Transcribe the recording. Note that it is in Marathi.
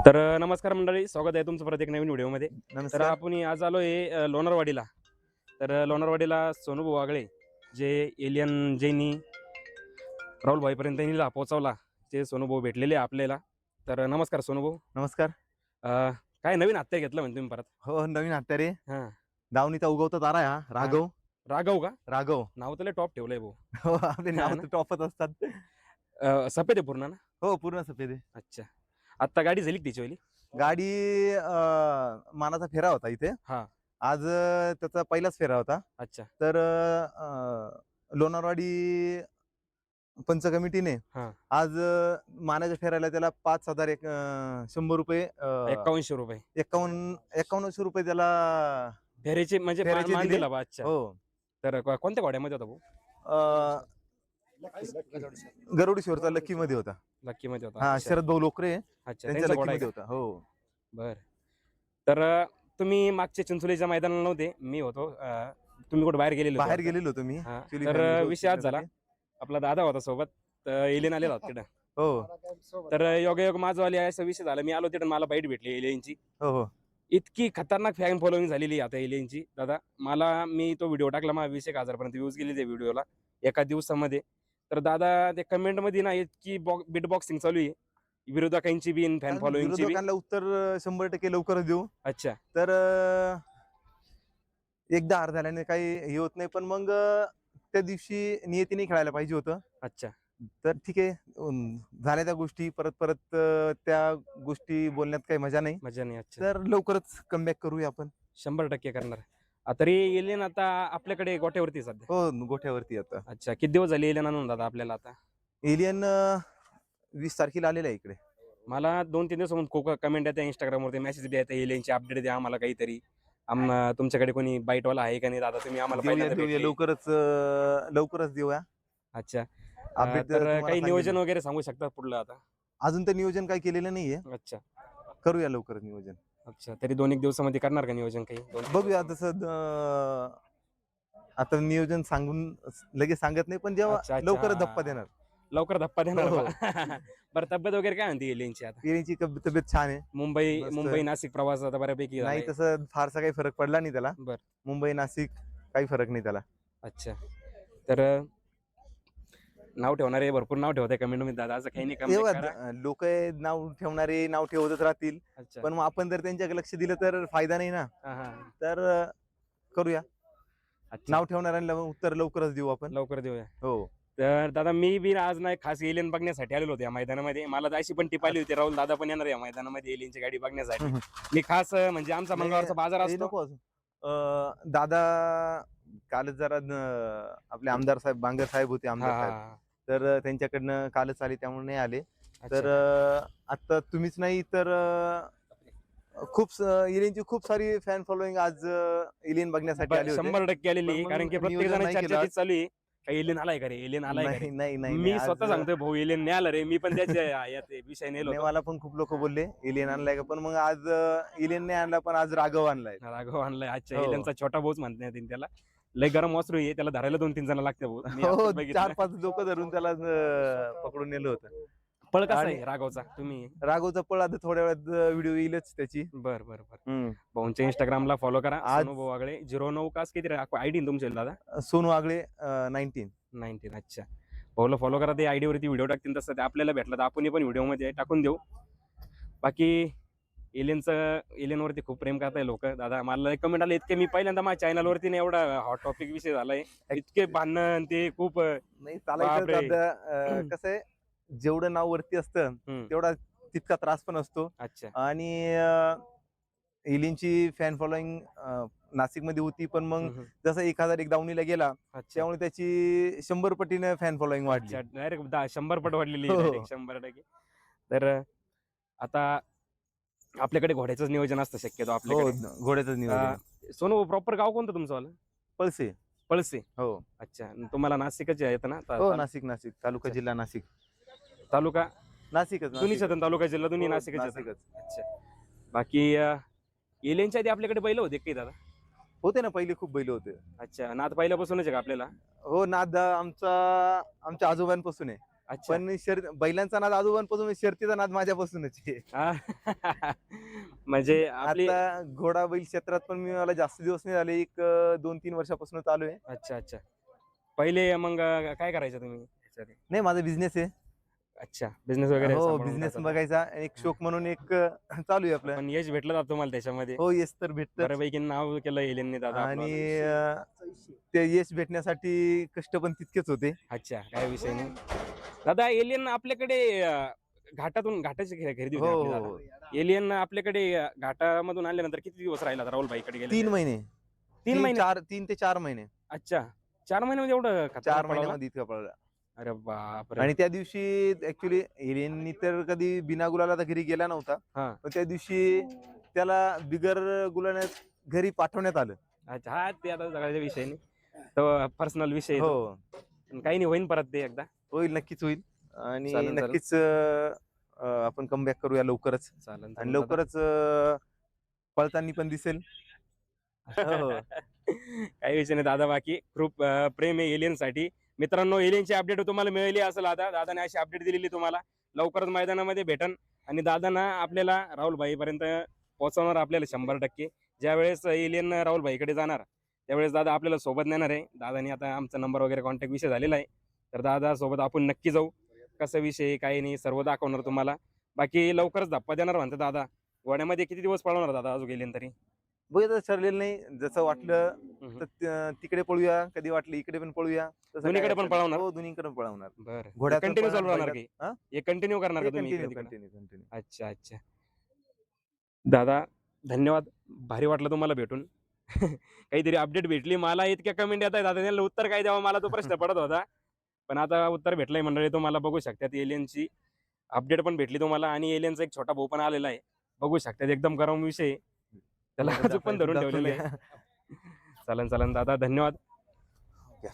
तर नमस्कार मंडळी, स्वागत आहे तुमचं परत एक नवीन व्हिडिओमध्ये. तर नमस्कार. आपण आज आलो आहे लोणारवाडीला. तर लोणारवाडीला सोनू वागळे जे एलियन जैनी राहुल भाईपर्यंत त्यांनी पोहोचवला, ते सोनू भाऊ भेटलेले आहे आपल्याला. तर नमस्कार सोनू भाऊ. नमस्कार. काय नवीन हत्या घेतलं म्हणजे तुम्ही परत? हो, नवीन हत्यारे. हां. दावणीचा उगवता तारा आहे हा, हां. राघव. राघव का? राघव. नाव तर लय टॉप ठेवलंय भाऊ. हो, आपले हां नाव ना. तर टॉपच असतात. सफेद आहे पूर्ण ना? हो, पूर्ण सफेद आहे. अच्छा. आत्ता गाडी झाली का त्याची? गाडी मानाचा फेरा होता इथे. हां. आज त्याचा पहिलाच फेरा होता. अच्छा. तर लोणारवाडी पंच कमिटीने हां. आज मानाच्या फेऱ्याला त्याला 5,000 ₹100 ₹51. 51,000 त्याला फेरीचे म्हणजे मान फेऱ्याचे मान दिले. दिला बा. अच्छा. हो. तर कोणत्या घोड्यामध्ये होता भाऊ? अ, गरुडेश्वरचा लकी मध्ये होता. लक्कीमध्ये होता. हा, अच्छा. शरद भाऊ लोकरे अच्छा, त्यांच्या त्यांचा लकी घोडा आहे मध्ये का? होता. हो. बरं. तर तुम्ही मागच्या चिंचोलीच्या मैदानाला नव्हते. मी होतो. तुम्ही कुठे बाहेर गेलेले होते बाहेर वाटतं. गेलेलो होतो मी हां. ऍक्च्युली तर फॅमिली सोबत विषय आज झाला. फिरण्यासाठी. आपला दादा होता सोबत. तर एलियन आलेला होता तिकडं. हो. तर योगायोग माझावाले असा विषय झाला. मी आलो तिकडं, मला बाईट भेटली एलियनची. हो, हो. इतकी खतरनाक फॅन फॉलोइंग झालेली आहे आता एलियनची दादा. मी तो व्हिडिओ टाकला. माझा 20,000 पर्यंत व्ह्यूज गेले त्या व्हिडिओला एका दिवसामध्ये. तर दादा ते कमेंटमध्ये ना इतकी बिट बॉक्सिंग चालू आहे. विरोधकांची बी फॅन कारण फॉलोइंगची बी. विरोधकांना उत्तर 100% लवकरच देऊ. अच्छा. तर एकदा हार झाल्याने काही हे होत नाही, पण मग त्या दिवशी नियतीने खेळायला पाहिजे होतं. अच्छा. तर ठीक आहे. झाल्या त्या गोष्टी परत परत त्या गोष्टी बोलण्यात काही मजा नाही. मजा नाही. अच्छा. तर लवकरच कमबॅक करूया आपण. 100% करणार. तरी एलियन आता आपल्याकडे गोठ्यावरती आहे सध्या. हो, गोठ्यावरती आता. अच्छा. किती दिवस झाले एलियन आणून दादा आपल्याला आता? एलियन 20 तारखेला आलेला आहे इकडे. मला 2-3 दिवसापासून खूप कमेंट येतात Instagramवरती, मेसेज बी येतात, एलियनची अपडेट द्या आम्हाला काहीतरी. तुमच्याकडे कोणी बाईटवाला आहे का नाही दादा? तुम्ही आम्हाला देऊया, पहिल्यांदा देऊया. भेटले. लवकरच देऊया. अच्छा. अपडेट तर तुम्हाला काही सांगेल नियोजन मी. वगैरे सांगू शकता पुढलं आता? अजून तर नियोजन काही केलेलं नाहीये. अच्छा. करूया लवकरच नियोजन. अच्छा. तरी 2-1 दिवसामध्ये करणार का नियोजन काही? 2-3 बघूया दिवसामध्ये? तसं आता नियोजन सांगून लगेच सांगत नाही, पण जेव्हा अच्छा, अच्छा. लवकरच धप्पा हां. देणार. लवकर धप्पा हो, देणार बा. हो. बरं, तब्येत वगैरे काय म्हणते एलियनची आता? पेरणीची तब्येत छान आहे. मुंबई मस्त. मुंबई नाशिक प्रवास आता बऱ्यापैकी नाही, झालाय. तसं फारसा काही फरक पडला नाही त्याला. बरं. मुंबई, नाशिक काही फरक नाही त्याला. अच्छा. तर नाव ठेवणारे भरपूर नाव ठेवताय कमेंटमध्ये दादा, असं काही नाही, कमबॅक तेव्हा करा. लोक नाव ठेवणारे नाव ठेवतच राहतील. अच्छा. पण मग आपण जर त्यांच्याकडे लक्ष दिलं तर फायदा नाही ना. हां, हां. तर करूया. अच्छा. नाव ठेवणाऱ्यांना उत्तर लवकरच देऊ आपण. लवकर देऊया. हो. तर दादा मी बी आज नाही खास एलियन बघण्यासाठी आलेलो होतो या मैदानामध्ये. मला तर अशी पण टिप आली होती, राहुल दादा पण येणार आहे या मैदानामध्ये एलियनची गाडी बघण्यासाठी. मी खास म्हणजे आमचा मंगळवारचा बाजार नाही, असतो. नको अजून. दादा कालच जरा आपले आमदार साहेब, बांगर साहेब होते हां, आमदार हां, साहेब. हां. तर त्यांच्याकडनं कालच आले, त्यामुळे नाही आले. तर अच्छा. आता तुम्हीच नाही तर एलियनची खूप सारी फॅन फॉलोईंग आज एलियन बघण्यासाठी आले होते. 100% आलेली पण आहे. कारण मग की प्रत्येक नियोजन जणांची नाही केलं चर्चा आज. तीच चालू आहे. का एलियन आलाय का रे? एलियन आलाय का रे? नाही, नाही, नाही, नाही. मी आज स्वतः सांगतोय भाऊ एलियन नाही आला रे. मी पण त्याच्या यात विषय नेलो नाही, होतो. मला पण खूप लोक बोलले एलियन आणलाय का, पण मग आज एलियन नाही आणला, पण आज राघव आणलाय. राघव आणलाय. अच्छा. हो. एलियनचा छोटा भाऊच म्हणता येतील त्याला. लय गरम वासरू आहे. त्याला धरायला 2-3 जण लागते भाऊ. मी हो, आत्ताच बघितलं. 4-5 लोक धरून त्याला पकडून नेलं होतं. पळ कसा आणि आहे राघवचा? तुम्ही राघवचा पळ आता थोड्या वेळात व्हिडिओ येईलच त्याची. बरं, बरं, बरं. हम्म. भाऊंच्या Instagramला फॉलो करा. आज सोनू भाऊ वागळे 09 कास किती आयडी तुमची दादा? सोनू आगळे 19. 19. अच्छा. भाऊला फॉलो करा. ते आयडीवरती व्हिडिओ टाकतील तसं ते आपल्याला भेटलं तर आपण पण व्हिडिओमध्ये टाकून देऊ. बाकी एलियनवरती खूप प्रेम करताय लोक दादा. मला कमेंट आले इतके, मी पहिल्यांदा माझ्या चॅनलवरती नाही एवढा हॉट टॉपिक विषय झालाय. इतके भांडण ते खूप. नाही चालायचं बापरे. दादा. कसं आहे, जेवढं नाव वरती असतं हम्म. तेवढा तितका त्रास पण असतो. अच्छा. आणि एलियनची फॅन फॉलोईंग नाशिकमध्ये होती, पण मग हम्म. जसं 1,001 दावणीला गेला अच्छा. त्यामुळे त्याची 100 पटीने फॅन फॉलोईंग वाढली. अच्छा. डायरेक्ट 100 पट वाढलेली हो, डायरेक्ट 100%. तर आता आपल्याकडे घोड्याचंच नियोजन असतं शक्यतो हो. आपल्याकडे. घोड्याचं नियोजन. सोनू प्रॉपर गाव कोणतं तुमचं वालं? पळसे. पळसे. हो, अच्छा. आणि तुम्हाला नाशिकच येतं ना? हो. नाशिक तालुका अच्छा. जिल्हा नाशिक. तालुका नाशिकच. दोन्ही छतन, तालुका जिल्हा दोन्ही हो, नाशिकच येतं. नाशिकच. अच्छा. बाकी एलियनच्या आधी आपल्याकडे बैल होते काही दादा? होते ना, पहिले खूप बैल होते. अच्छा. नाद पहिल्यापासूनच आहे का आपल्याला? हो, नाद आमच्या आजोबांपासून आहे. अच्छा. पण बैलांचा नाद आजोबांपासून, शर्तीचा नाद माझ्यापासूनच आहे. हा. म्हणजे आपली आता घोडा बैल क्षेत्रात पण मला जास्त दिवस नाही झाले, एक 2-3 वर्षापासून चालू आहे. अच्छा अच्छा. पहिले मग काय करायचं तुम्ही याच्याआधी? नाही, माझा बिझनेस आहे. अच्छा, बिझनेस वगैरे हो, सांभाळून बिझनेस ठेवता. बघायचा एक हा. शौक म्हणून एक चालू आहे आपलं. पण यश भेटलं जातं तुम्हाला त्याच्यामध्ये. हो, यश तर भेटतच. बऱ्यापैकी नाव केलं एलियनने दादा आपलं. आणि ते यश भेटण्यासाठी कष्ट पण तितकेच होते. अच्छा, काय विषय नाही. दादा एलियन आपल्याकडे घाटाची खरेदी हो, होती आपली हो, दादा. हो. एलियन आपल्याकडे घाटामधून आणल्यानंतर किती दिवस राहिला राहुल भाईकडे गेले 3 ते? महिने. 3 महिने. 3 ते 4 महिने. अच्छा. 4 महिन्यामध्ये एवढं 4 खतरनाक पळाला? महिन्यामध्ये इतका पळला. अरे बापरे! आणि त्या दिवशी ऍक्च्युली एलियननी तर कधी बिना गुलाला तर घरी गेला नव्हता. हां. पण त्या दिवशी त्याला बिगर गुलालात घरी पाठवण्यात आलं. अच्छा. हा ते आता सगळ्याचा विषय नाही. तो पर्सनल विषय आहे हो, तो. पण काही नाही, होईन परत ते एकदा. होईल, नक्कीच होईल. आणि चालेल, चालेल. नक्कीच आपण कमबॅक करूया लवकरच. चालेल, आणि चालेल दादा. लवकरच पळताना पण दिसेल. हो, हो. काही विषय नाही दादा. बाकी खूप प्रेम आहे एलियनसाठी. मित्रांनो, एलियनची अपडेट तुम्हाला मिळाली असेल आता. दादाने अशी अपडेट दिलेली तुम्हाला. लवकरच मैदानामध्ये भेटन आणि दादांना आपल्याला राहुल भाईपर्यंत पोहोचवणार आपल्याला 100%. ज्यावेळेस एलियन राहुल भाईकडे जाणार त्यावेळेस दादा आपल्याला सोबत नेणार आहे. दादानी आता आमचा नंबर वगैरे कॉन्टॅक्ट विषय झालेला आहे. तर दादा सोबत आपण नक्की जाऊ. कसा विषय आहे, काही नाही सर्व दाखवणार तुम्हाला. बाकी लवकरच धप्पा देणार म्हणते दादा. गोड्यामध्ये किती दिवस पळवणार दादा अजून गेले तरी? बघूया, तसं ठरलेलं नाही. जसं वाटलं हम्म. तर तिकडे पळूया, कधी वाटलं इकडे पण पळूया. तसं काय दोन्हीकडे पण अडचण नाही. पळवणार? हो, दोन्हीकडे पण पळवणार. बरं. घोड्याचं कंटिन्यू पळणार, चालू राहणार बैलाचं. की? हा? हे कंटिन्यू करणार हे का तुम्ही कंटिन्यू इकडे-तिकडे? Continue continue. अच्छा, अच्छा. दादा धन्यवाद. भारी वाटलं तुम्हाला भेटून. काहीतरी अपडेट भेटली. मला इतक्या कमेंट येत आहेत दादा, त्यांना उत्तर काय द्यावं मला तो प्रश्न पडत होता. पण आता उत्तर भेटलंय मंडळी. तुम्हाला बघू शकतात एलियनची अपडेट पण भेटली तुम्हाला आणि एलियनचा एक छोटा भाऊ पण आलेला आहे. बघू शकतात एकदम गरम विषय आहे. त्याला अजून पण धरून ठेवलेलं आहे. चालेल, चालेल दादा धन्यवाद. Okay.